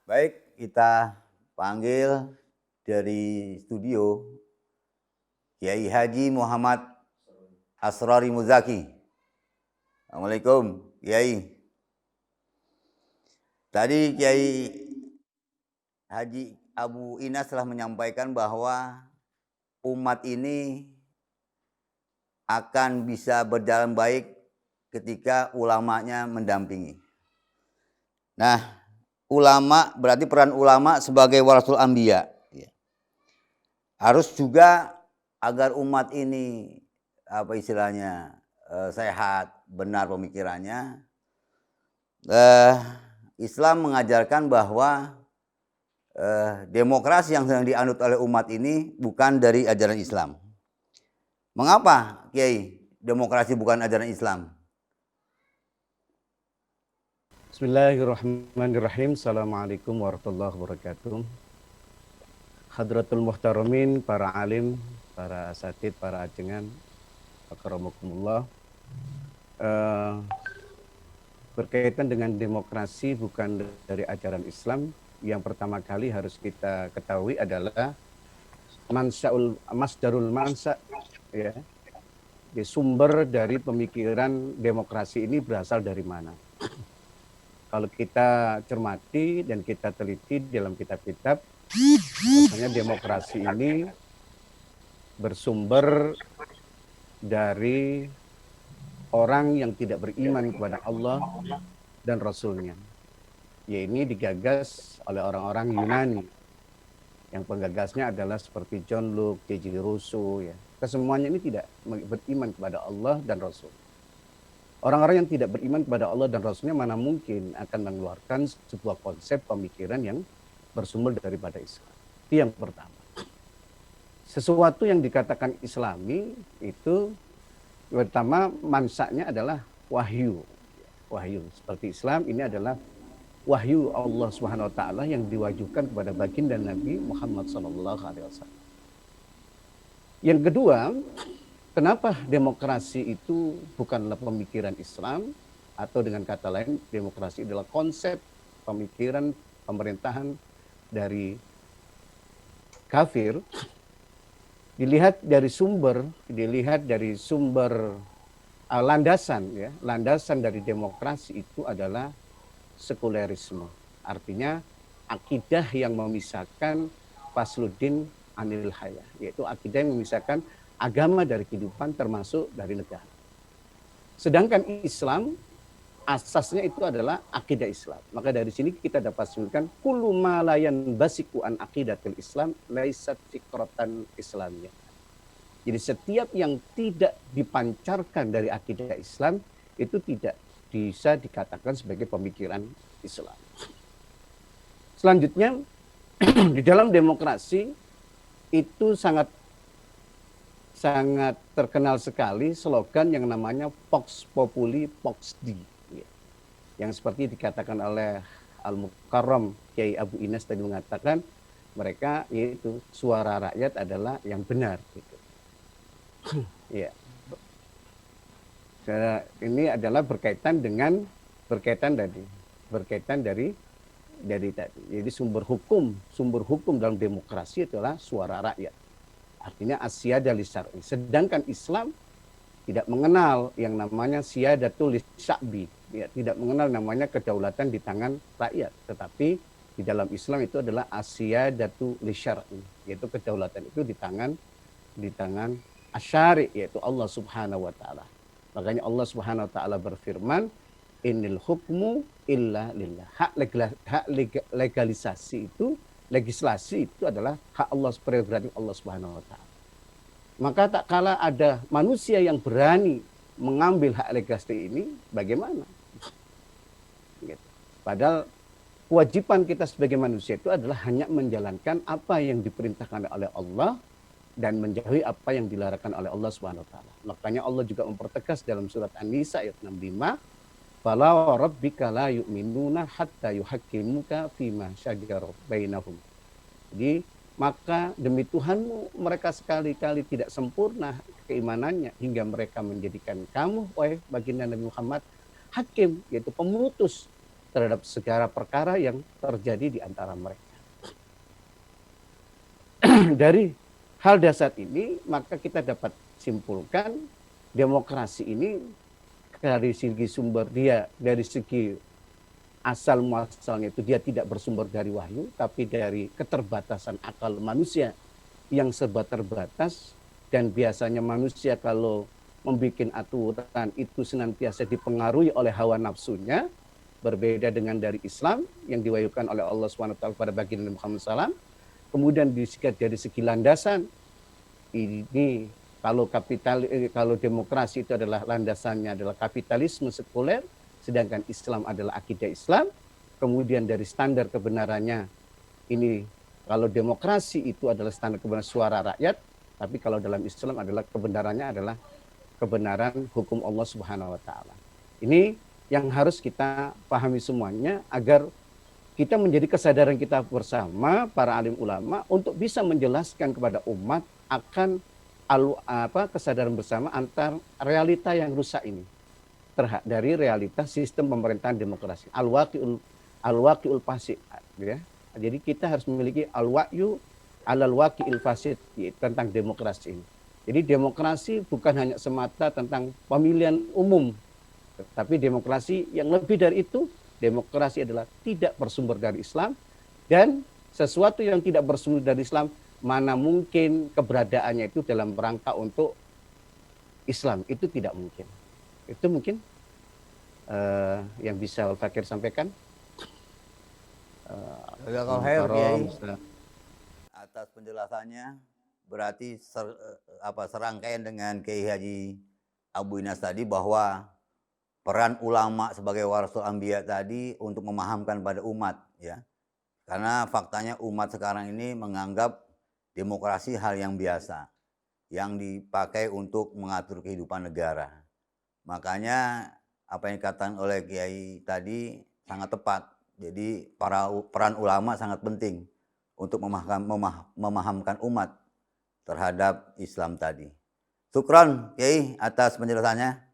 Baik, kita panggil dari studio Kiai Haji Muhammad Asrori Muzaki. Assalamualaikum, Kiai. Tadi Kiai Haji Abu Inas telah menyampaikan bahwa umat ini akan bisa berjalan baik ketika ulamanya mendampingi. Nah, ulama berarti peran ulama sebagai warasul anbiya. Harus juga agar umat ini sehat, benar pemikirannya. Islam mengajarkan bahwa demokrasi yang sedang dianut oleh umat ini bukan dari ajaran Islam. Mengapa, Kiai, demokrasi bukan ajaran Islam? Bismillahirrahmanirrahim. Assalamualaikum warahmatullahi wabarakatuh. Hadratul muhtaramin, para alim, para asatid, para ajengan, akramakumullah. Berkaitan dengan demokrasi bukan dari ajaran Islam, yang pertama kali harus kita ketahui adalah masdarul mansa, ya. Sumber dari pemikiran demokrasi ini berasal dari mana? Kalau kita cermati dan kita teliti dalam kitab-kitab, bahwasanya demokrasi ini bersumber dari orang yang tidak beriman kepada Allah dan Rasul-Nya. Ya, ini digagas oleh orang-orang Yunani. Yang penggagasnya adalah seperti John Locke, J.J. Rousseau, ya. Kesemuanya ini tidak beriman kepada Allah dan Rasul. Orang-orang yang tidak beriman kepada Allah dan Rasulnya mana mungkin akan mengeluarkan sebuah konsep pemikiran yang bersumber daripada Islam. Itu yang pertama. Sesuatu yang dikatakan Islami itu pertama mansanya adalah wahyu. Wahyu seperti Islam ini adalah wahyu Allah Subhanahu wa taala yang diwahyukan kepada baginda Nabi Muhammad SAW. Yang kedua, kenapa demokrasi itu bukanlah pemikiran Islam, atau dengan kata lain demokrasi adalah konsep pemikiran pemerintahan dari kafir. Dilihat dari sumber landasan, ya, landasan dari demokrasi itu adalah sekulerisme. Artinya akidah yang memisahkan fasluddin anil hayah, yaitu akidah yang memisahkan agama dari kehidupan termasuk dari negara. Sedangkan Islam asasnya itu adalah akidah Islam. Maka dari sini kita dapat simpulkan kullu ma la yanbasiku an aqidatil Islam laisat fikratan Islamiyah. Jadi setiap yang tidak dipancarkan dari akidah Islam itu tidak bisa dikatakan sebagai pemikiran Islam. Selanjutnya di dalam demokrasi itu sangat terkenal sekali slogan yang namanya Vox Populi Vox Dei, yang seperti dikatakan oleh Al-Mukarram Kiai Abu Inas tadi mengatakan mereka yaitu suara rakyat adalah yang benar gitu. Ya. Ini adalah berkaitan dari tadi. Jadi sumber hukum dalam demokrasi adalah suara rakyat. Artinya asyada lisyar'i. Sedangkan Islam tidak mengenal yang namanya siyadatul lisya'bi, ya, tidak mengenal namanya kedaulatan di tangan rakyat, tetapi di dalam Islam itu adalah asyadatu lisyar'i, yaitu kedaulatan itu di tangan asyari, yaitu Allah Subhanahu wa taala. Makanya Allah Subhanahu wa taala berfirman, innil hukmu illa lillah. Legislasi itu adalah hak Allah, prerogatif Allah Subhanahu wa taala. Maka tak kala ada manusia yang berani mengambil hak legislasi ini, bagaimana? Gitu. Padahal kewajiban kita sebagai manusia itu adalah hanya menjalankan apa yang diperintahkan oleh Allah dan menjauhi apa yang dilarangkan oleh Allah Subhanahu wa taala. Makanya Allah juga mempertegas dalam surat An-Nisa ayat 65, fala rabbika la yu'minuna hatta yuhaqqimuka fima syajara bainahum. Jadi maka demi Tuhanmu mereka sekali-kali tidak sempurna keimanannya hingga mereka menjadikan kamu, wahai baginda Nabi Muhammad, hakim, yaitu pemutus terhadap segala perkara yang terjadi di antara mereka. Dari hal dasar ini, maka kita dapat simpulkan demokrasi ini dari segi sumber dia, dari segi asal muasalnya itu dia tidak bersumber dari wahyu, tapi dari keterbatasan akal manusia yang serba terbatas. Dan biasanya manusia kalau membuat aturan itu senantiasa dipengaruhi oleh hawa nafsunya, berbeda dengan dari Islam yang diwahyukan oleh Allah SWT pada baginda Muhammad SAW. Kemudian disikat dari segi landasan, ini kalau demokrasi itu adalah landasannya adalah kapitalisme sekuler, sedangkan Islam adalah akidah Islam. Kemudian dari standar kebenarannya, ini kalau demokrasi itu adalah standar kebenaran suara rakyat, tapi kalau dalam Islam adalah kebenarannya adalah kebenaran hukum Allah Subhanahu wa taala. Ini yang harus kita pahami semuanya agar kita menjadi kesadaran kita bersama para alim ulama untuk bisa menjelaskan kepada umat akan kesadaran bersama antar realita yang rusak ini dari realitas sistem pemerintahan demokrasi al-waqi'ul fasid, ya. Jadi kita harus memiliki al-wa'yu alal waqi'il fasid tentang demokrasi ini. Jadi demokrasi bukan hanya semata tentang pemilihan umum, tapi demokrasi yang lebih dari itu. Demokrasi adalah tidak bersumber dari Islam, dan sesuatu yang tidak bersumber dari Islam mana mungkin keberadaannya itu dalam rangka untuk Islam, itu tidak mungkin. Itu mungkin yang bisa Al-Fakir sampaikan. Jazakallahu khair, Kiai, atas penjelasannya. Berarti serangkaian dengan Kiai Haji Abu Inas tadi bahwa peran ulama sebagai warasul anbiya tadi untuk memahamkan pada umat, ya. Karena faktanya umat sekarang ini menganggap demokrasi hal yang biasa yang dipakai untuk mengatur kehidupan negara. Makanya apa yang dikatakan oleh Kiai tadi sangat tepat. Jadi peran ulama sangat penting untuk memahamkan umat terhadap Islam tadi. Syukran Kiai atas penjelasannya.